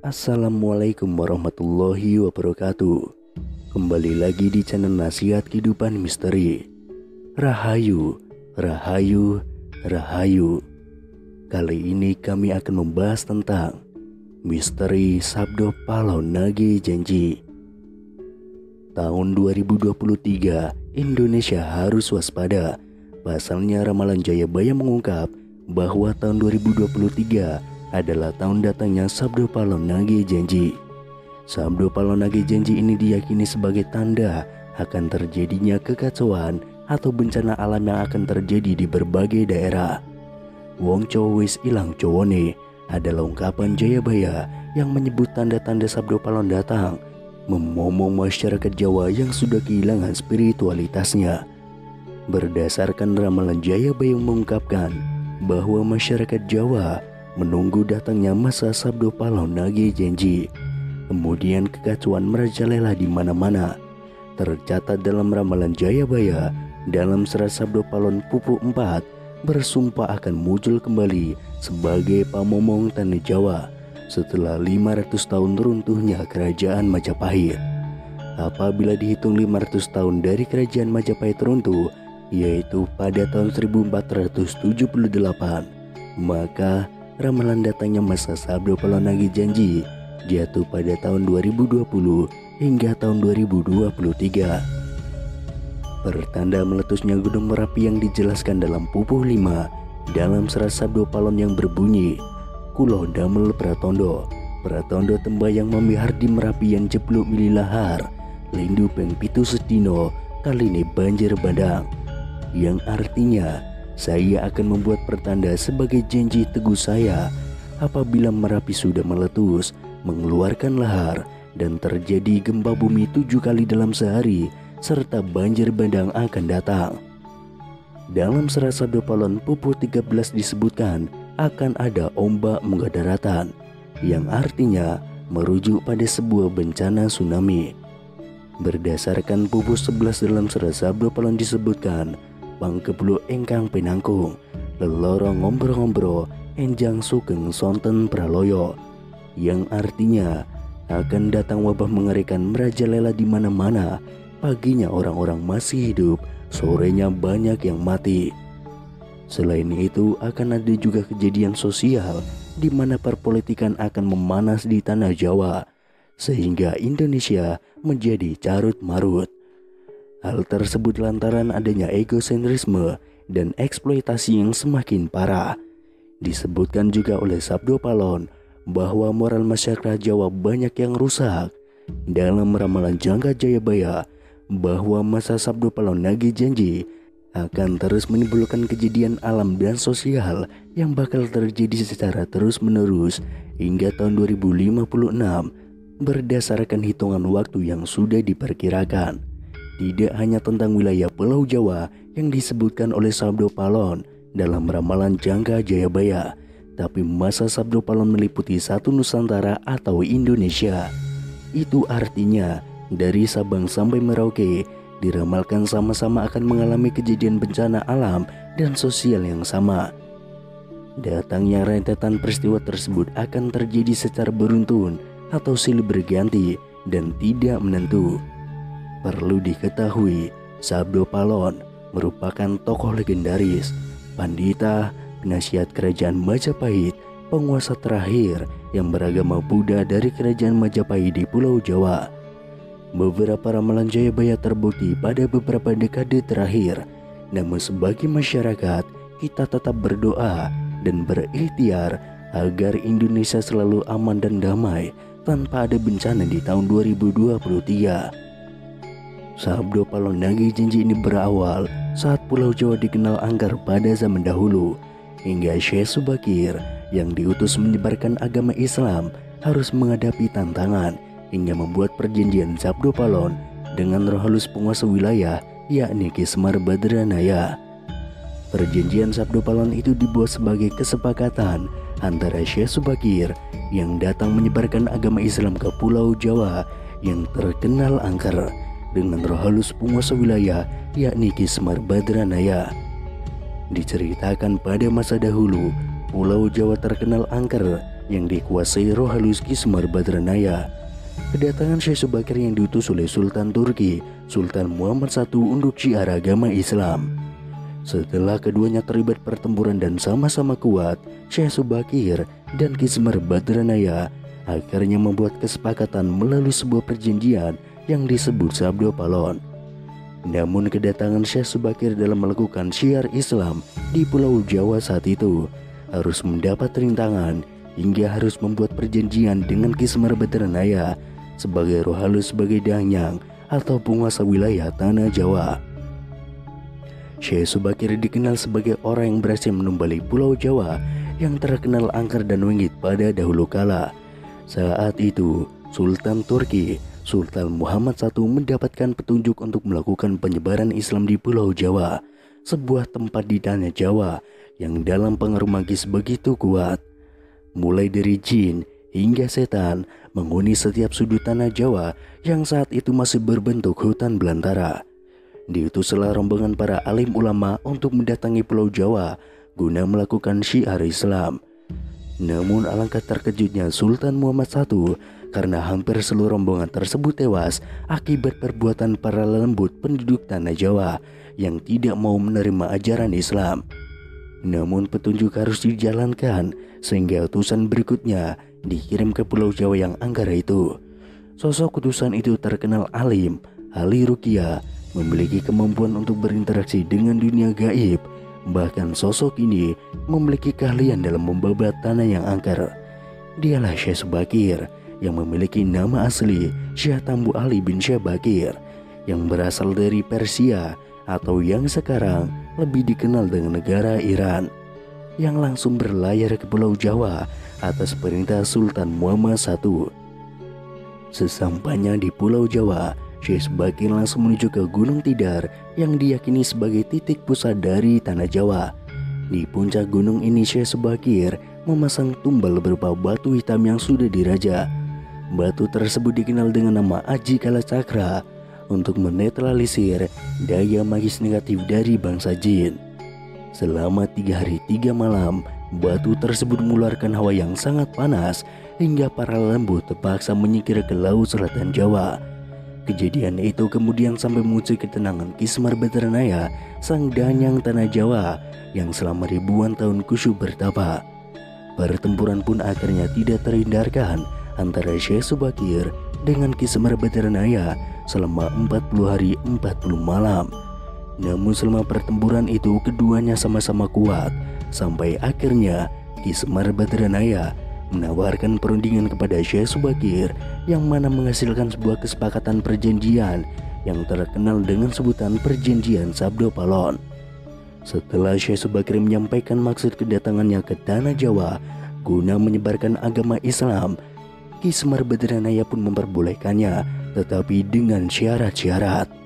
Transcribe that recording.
Assalamualaikum warahmatullahi wabarakatuh. Kembali lagi di channel Nasihat Kehidupan Misteri. Rahayu, Rahayu, Rahayu. Kali ini kami akan membahas tentang misteri Sabdo Palon Nage Janji. Tahun 2023, Indonesia harus waspada. Pasalnya ramalan Jayabaya mengungkap bahwa tahun 2023 adalah tahun datangnya Sabdo Palon Nage Janji. Sabdo Palon Nage Janji ini diyakini sebagai tanda akan terjadinya kekacauan atau bencana alam yang akan terjadi di berbagai daerah. Wong Chow wis ilang cowone adalah ungkapan Jayabaya yang menyebut tanda-tanda Sabdo Palon datang, memomong masyarakat Jawa yang sudah kehilangan spiritualitasnya. Berdasarkan ramalan Jayabaya mengungkapkan bahwa masyarakat Jawa menunggu datangnya masa Sabdo Palon Nage Janji. Kemudian kekacauan merajalela di mana-mana. Tercatat dalam ramalan Jayabaya, dalam serat Sabdo Palon Pupuk 4 bersumpah akan muncul kembali sebagai pamomong tanah Jawa setelah 500 tahun runtuhnya kerajaan Majapahit. Apabila dihitung 500 tahun dari kerajaan Majapahit runtuh, yaitu pada tahun 1478, maka ramalan datangnya masa Sabdo Palon Nage Janji jatuh pada tahun 2020 hingga tahun 2023. Pertanda meletusnya Gunung Merapi yang dijelaskan dalam Pupuh 5 dalam serat Sabdo Palon yang berbunyi, Kulo damel pratondo, pratondo tembayang memihar di Merapi yang jeblok mililahar, lindu peng pitu sedino, kali ini banjir bandang. Yang artinya, saya akan membuat pertanda sebagai janji teguh saya apabila Merapi sudah meletus, mengeluarkan lahar, dan terjadi gempa bumi 7 kali dalam sehari, serta banjir bandang akan datang. Dalam serat Sabdo Palon Pupuh 13 disebutkan akan ada ombak munggah daratan, yang artinya merujuk pada sebuah bencana tsunami. Berdasarkan Pupuh 11 dalam serat Sabdo Palon disebutkan, Pangkeblu engkang pinangkung, lelorong ngombro-ngombro, enjang sugeng sonten praloyo, yang artinya akan datang wabah mengerikan merajalela di mana-mana. Paginya orang-orang masih hidup, sorenya banyak yang mati. Selain itu akan ada juga kejadian sosial di mana perpolitikan akan memanas di tanah Jawa, sehingga Indonesia menjadi carut marut. Hal tersebut lantaran adanya egosentrisme dan eksploitasi yang semakin parah. Disebutkan juga oleh Sabdo Palon bahwa moral masyarakat Jawa banyak yang rusak. Dalam ramalan Jangka Jayabaya bahwa masa Sabdo Palon Nage Janji akan terus menimbulkan kejadian alam dan sosial yang bakal terjadi secara terus-menerus hingga tahun 2056 berdasarkan hitungan waktu yang sudah diperkirakan. Tidak hanya tentang wilayah Pulau Jawa yang disebutkan oleh Sabdo Palon dalam ramalan Jangka Jayabaya, tapi masa Sabdo Palon meliputi satu Nusantara atau Indonesia. Itu artinya dari Sabang sampai Merauke diramalkan sama-sama akan mengalami kejadian bencana alam dan sosial yang sama. Datangnya rentetan peristiwa tersebut akan terjadi secara beruntun atau silih berganti dan tidak menentu. Perlu diketahui, Sabdo Palon merupakan tokoh legendaris, pandita, penasihat kerajaan Majapahit, penguasa terakhir yang beragama Buddha dari kerajaan Majapahit di Pulau Jawa. Beberapa ramalan Jayabaya terbukti pada beberapa dekade terakhir. Namun sebagai masyarakat, kita tetap berdoa dan berikhtiar agar Indonesia selalu aman dan damai tanpa ada bencana di tahun 2023. Sabdo Palon Nage Janji ini berawal saat Pulau Jawa dikenal angker pada zaman dahulu, hingga Syekh Subakir yang diutus menyebarkan agama Islam harus menghadapi tantangan hingga membuat perjanjian Sabdo Palon dengan roh halus penguasa wilayah, yakni Ki Semar Badranaya. Perjanjian Sabdo Palon itu dibuat sebagai kesepakatan antara Syekh Subakir yang datang menyebarkan agama Islam ke Pulau Jawa yang terkenal angker dengan roh halus penguasa wilayah, yakni Ki Semar Badranaya. Diceritakan pada masa dahulu, Pulau Jawa terkenal angker yang dikuasai roh halus Ki Semar Badranaya. Kedatangan Syekh Subakir yang diutus oleh Sultan Turki, Sultan Muhammad I untuk syiar agama Islam. Setelah keduanya terlibat pertempuran dan sama-sama kuat, Syekh Subakir dan Ki Semar Badranaya akhirnya membuat kesepakatan melalui sebuah perjanjian yang disebut Sabdo Palon. Namun kedatangan Syekh Subakir dalam melakukan syiar Islam di Pulau Jawa saat itu harus mendapat rintangan hingga harus membuat perjanjian dengan Ki Semar Badranaya sebagai roh halus sebagai danyang atau penguasa wilayah tanah Jawa. Syekh Subakir dikenal sebagai orang yang berhasil menumbali Pulau Jawa yang terkenal angker dan wengit pada dahulu kala. Saat itu, Sultan Turki, Sultan Muhammad I mendapatkan petunjuk untuk melakukan penyebaran Islam di Pulau Jawa, sebuah tempat di tanah Jawa yang dalam pengaruh magis begitu kuat. Mulai dari jin hingga setan menghuni setiap sudut tanah Jawa yang saat itu masih berbentuk hutan belantara. Diutuslah rombongan para alim ulama untuk mendatangi Pulau Jawa guna melakukan syiar Islam. Namun alangkah terkejutnya Sultan Muhammad I karena hampir seluruh rombongan tersebut tewas akibat perbuatan para lembut penduduk tanah Jawa yang tidak mau menerima ajaran Islam. Namun petunjuk harus dijalankan sehingga utusan berikutnya dikirim ke Pulau Jawa yang angker itu. Sosok utusan itu terkenal alim, ahli ruqyah, memiliki kemampuan untuk berinteraksi dengan dunia gaib. Bahkan sosok ini memiliki keahlian dalam membabat tanah yang angker. Dialah Syekh Subakir yang memiliki nama asli Syekh Tambu Ali bin Syekh Bakir yang berasal dari Persia atau yang sekarang lebih dikenal dengan negara Iran, yang langsung berlayar ke Pulau Jawa atas perintah Sultan Muhammad I. Sesampainya di Pulau Jawa, Syekh Subakir langsung menuju ke Gunung Tidar yang diyakini sebagai titik pusat dari tanah Jawa. Di puncak gunung ini Syekh Subakir memasang tumbal berupa batu hitam yang sudah diraja. Batu tersebut dikenal dengan nama Aji Kala Cakra untuk menetralisir daya magis negatif dari bangsa jin. Selama 3 hari 3 malam, batu tersebut mengeluarkan hawa yang sangat panas hingga para lembut terpaksa menyingkir ke Laut Selatan Jawa. Kejadian itu kemudian sampai menguji ketenangan Ki Semar Badranaya, sang danyang tanah Jawa yang selama ribuan tahun kusyuk bertapa. Pertempuran pun akhirnya tidak terhindarkan antara Syekh Subakir dengan Ki Semar Badranaya selama 40 hari 40 malam. Namun selama pertempuran itu keduanya sama-sama kuat sampai akhirnya Ki Semar Badranaya menawarkan perundingan kepada Syekh Subakir yang mana menghasilkan sebuah kesepakatan perjanjian yang terkenal dengan sebutan Perjanjian Sabdo Palon. Setelah Syekh Subakir menyampaikan maksud kedatangannya ke tanah Jawa guna menyebarkan agama Islam, Ki Semar Badranaya pun memperbolehkannya, tetapi dengan syarat-syarat.